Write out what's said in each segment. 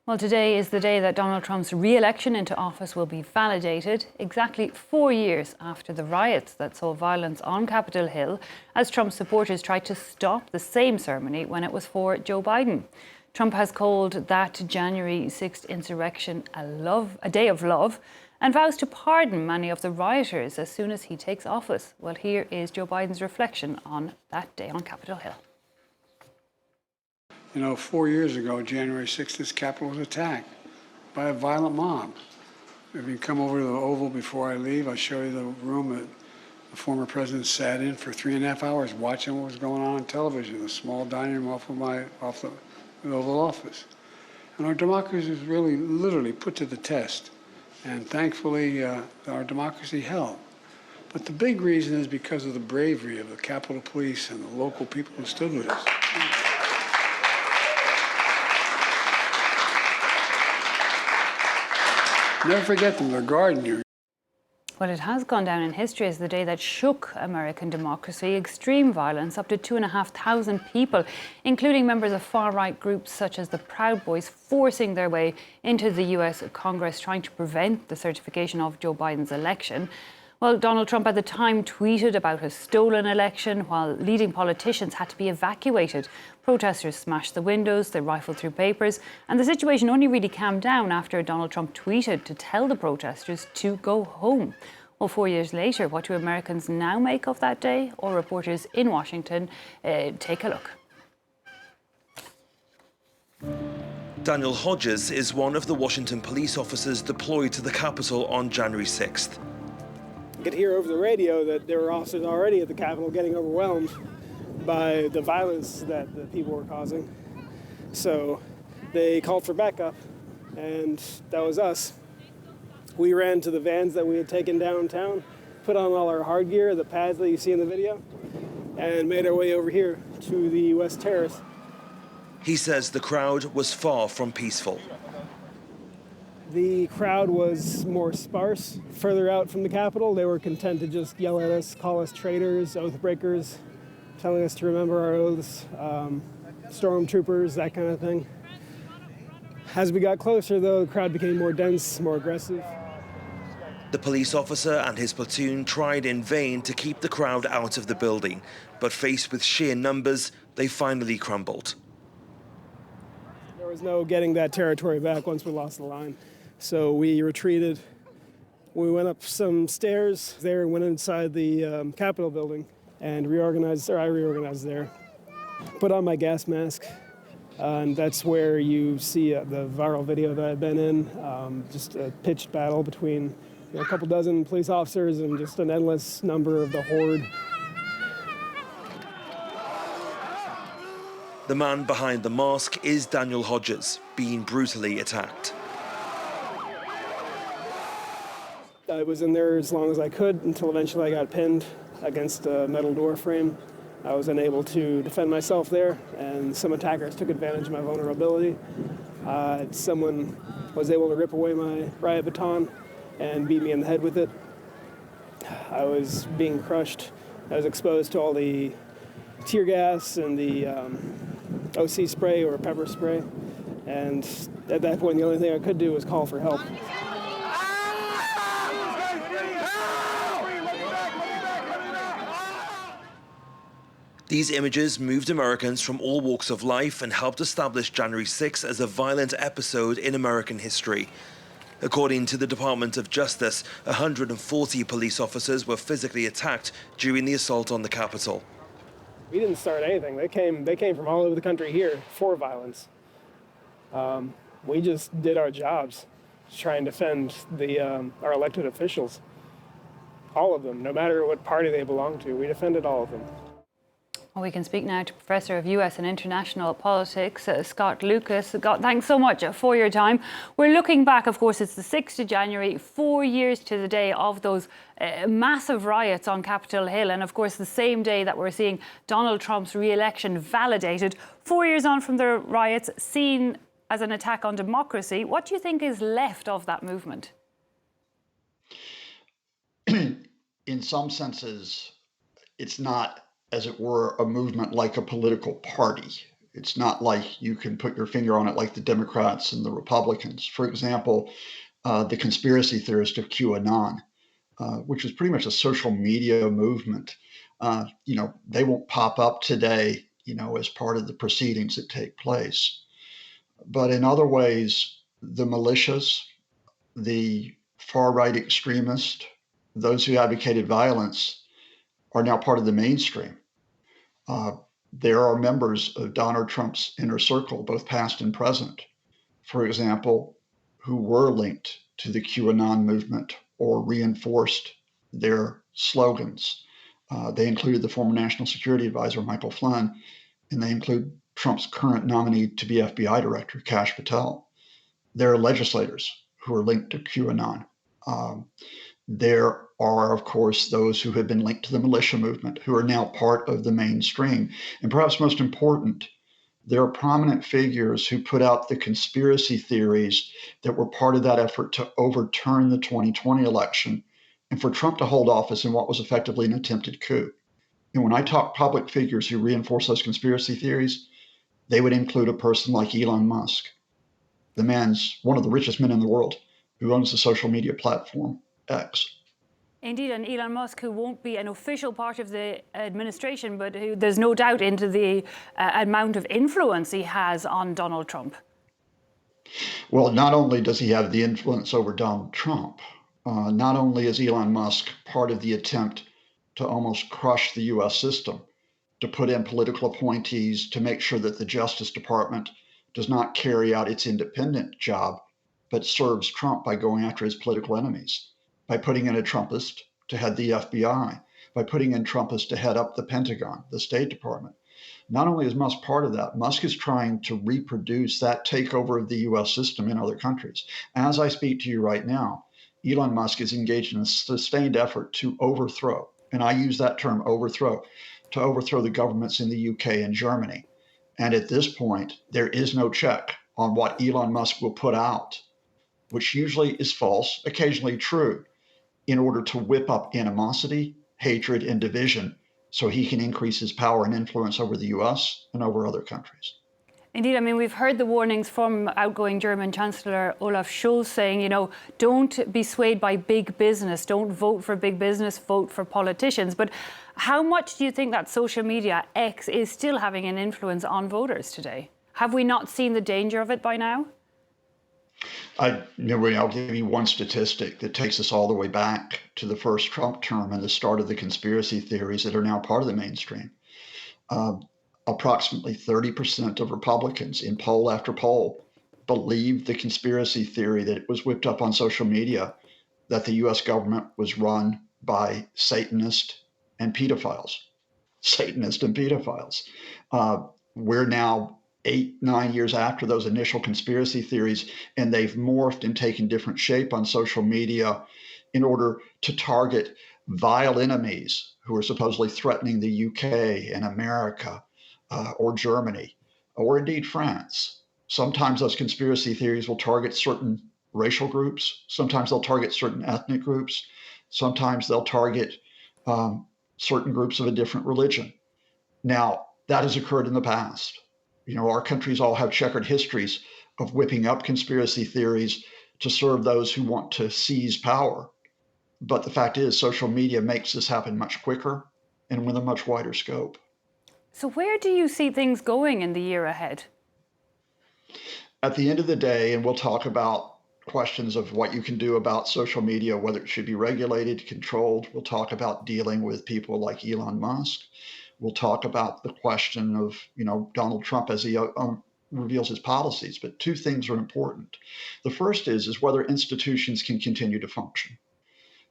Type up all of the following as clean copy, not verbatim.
Well, today is the day that Donald Trump's re-election into office will be validated, exactly 4 years after the riots that saw violence on Capitol Hill as Trump's supporters tried to stop the same ceremony when it was for Joe Biden. Trump has called that January 6th insurrection a day of love and vows to pardon many of the rioters as soon as he takes office. Well, here is Joe Biden's reflection on that day on Capitol Hill. You know, 4 years ago, January 6th, this Capitol was attacked by a violent mob. If you come over to the Oval before I leave, I'll show you the room that the former president sat in for 3.5 hours watching what was going on television, the small dining room off the Oval Office. And our democracy was really, literally put to the test. And thankfully, our democracy held. But the big reason is because of the bravery of the Capitol Police and the local people who stood with us. Never forget them, they're guarding you. Well, it has gone down in history as the day that shook American democracy. Extreme violence, up to 2,500 people, including members of far-right groups such as the Proud Boys, forcing their way into the US Congress, trying to prevent the certification of Joe Biden's election. Well, Donald Trump at the time tweeted about a stolen election while leading politicians had to be evacuated. Protesters smashed the windows, they rifled through papers, and the situation only really calmed down after Donald Trump tweeted to tell the protesters to go home. Well, 4 years later, what do Americans now make of that day? Or reporters in Washington take a look. Daniel Hodges is one of the Washington police officers deployed to the Capitol on January 6th. I could hear over the radio that there were officers already at the Capitol getting overwhelmed by the violence that the people were causing. So they called for backup, and that was us. We ran to the vans that we had taken downtown, put on all our hard gear, the pads that you see in the video, and made our way over here to the West Terrace. He says the crowd was far from peaceful. The crowd was more sparse. Further out from the Capitol, they were content to just yell at us, call us traitors, oath breakers, telling us to remember our oaths, stormtroopers, that kind of thing. As we got closer, though, the crowd became more dense, more aggressive. The police officer and his platoon tried in vain to keep the crowd out of the building, but faced with sheer numbers, they finally crumbled. There was no getting that territory back once we lost the line. So we retreated. We went up some stairs there and went inside the Capitol building and I reorganized there. Put on my gas mask, and that's where you see the viral video that I've been in, just a pitched battle between a couple dozen police officers and just an endless number of the horde. The man behind the mask is Daniel Hodges, being brutally attacked. I was in there as long as I could until eventually I got pinned against a metal door frame. I was unable to defend myself there, and some attackers took advantage of my vulnerability. Someone was able to rip away my riot baton and beat me in the head with it. I was being crushed. I was exposed to all the tear gas and the OC spray or pepper spray, and at that point the only thing I could do was call for help. These images moved Americans from all walks of life and helped establish January 6 as a violent episode in American history. According to the Department of Justice, 140 police officers were physically attacked during the assault on the Capitol. We didn't start anything. They came from all over the country here for violence. We just did our jobs, to try and defend our elected officials. All of them, no matter what party they belong to. We defended all of them. Well, we can speak now to Professor of US and International Politics, Scott Lucas. Scott, thanks so much for your time. We're looking back, of course, it's the 6th of January, 4 years to the day of those massive riots on Capitol Hill. And of course, the same day that we're seeing Donald Trump's re-election validated. 4 years on from the riots, seen as an attack on democracy. What do you think is left of that movement? In some senses, it's not, as it were, a movement like a political party. It's not like you can put your finger on it like the Democrats and the Republicans. For example, the conspiracy theorist of QAnon, which is pretty much a social media movement. They won't pop up today, as part of the proceedings that take place. But in other ways, the militias, the far-right extremists, those who advocated violence are now part of the mainstream. There are members of Donald Trump's inner circle, both past and present, for example, who were linked to the QAnon movement or reinforced their slogans. They included the former National Security Advisor, Michael Flynn, and they include Trump's current nominee to be FBI Director, Kash Patel. There are legislators who are linked to QAnon. There are, of course, those who have been linked to the militia movement who are now part of the mainstream. And perhaps most important, there are prominent figures who put out the conspiracy theories that were part of that effort to overturn the 2020 election and for Trump to hold office in what was effectively an attempted coup. And when I talk public figures who reinforce those conspiracy theories, they would include a person like Elon Musk. The man's one of the richest men in the world who owns the social media platform X. Indeed, and Elon Musk, who won't be an official part of the administration, but who there's no doubt into the amount of influence he has on Donald Trump. Well, not only does he have the influence over Donald Trump, not only is Elon Musk part of the attempt to almost crush the US system, to put in political appointees to make sure that the Justice Department does not carry out its independent job, but serves Trump by going after his political enemies, by putting in a Trumpist to head the FBI, by putting in Trumpists to head up the Pentagon, the State Department. Not only is Musk part of that, Musk is trying to reproduce that takeover of the US system in other countries. As I speak to you right now, Elon Musk is engaged in a sustained effort to overthrow, and I use that term overthrow, to overthrow the governments in the UK and Germany. And at this point, there is no check on what Elon Musk will put out, which usually is false, occasionally true, in order to whip up animosity, hatred, and division so he can increase his power and influence over the US and over other countries. Indeed, I mean, we've heard the warnings from outgoing German Chancellor Olaf Scholz saying, don't be swayed by big business, don't vote for big business, vote for politicians. But how much do you think that social media, X, is still having an influence on voters today? Have we not seen the danger of it by now? I'll give you one statistic that takes us all the way back to the first Trump term and the start of the conspiracy theories that are now part of the mainstream. Approximately 30% of Republicans in poll after poll believed the conspiracy theory that it was whipped up on social media, that the US government was run by Satanists and pedophiles. We're now 8-9 years after those initial conspiracy theories, and they've morphed and taken different shape on social media in order to target vile enemies who are supposedly threatening the UK and America or Germany, or indeed France. Sometimes those conspiracy theories will target certain racial groups. Sometimes they'll target certain ethnic groups. Sometimes they'll target certain groups of a different religion. Now, that has occurred in the past. Our countries all have checkered histories of whipping up conspiracy theories to serve those who want to seize power. But the fact is, social media makes this happen much quicker and with a much wider scope. So where do you see things going in the year ahead? At the end of the day, and we'll talk about questions of what you can do about social media, whether it should be regulated, controlled. We'll talk about dealing with people like Elon Musk. We'll talk about the question of, Donald Trump as he reveals his policies. But two things are important. The first is whether institutions can continue to function.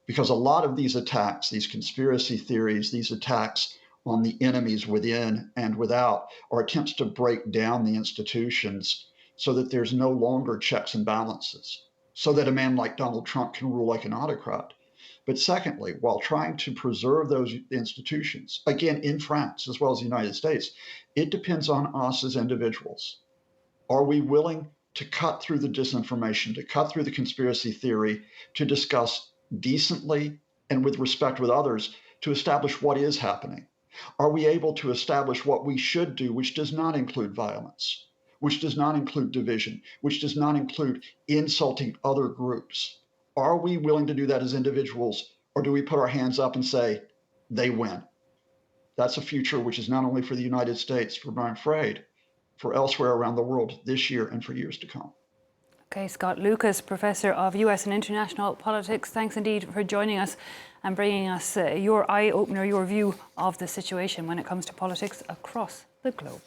Because a lot of these attacks, these conspiracy theories, these attacks on the enemies within and without are attempts to break down the institutions so that there's no longer checks and balances, so that a man like Donald Trump can rule like an autocrat. But secondly, while trying to preserve those institutions, again, in France as well as the United States, it depends on us as individuals. Are we willing to cut through the disinformation, to cut through the conspiracy theory, to discuss decently and with respect with others, to establish what is happening? Are we able to establish what we should do, which does not include violence, which does not include division, which does not include insulting other groups? Are we willing to do that as individuals, or do we put our hands up and say, they win? That's a future which is not only for the United States, but I'm afraid, for elsewhere around the world this year and for years to come. Okay, Scott Lucas, Professor of US and International Politics, thanks indeed for joining us and bringing us your eye-opener, your view of the situation when it comes to politics across the globe.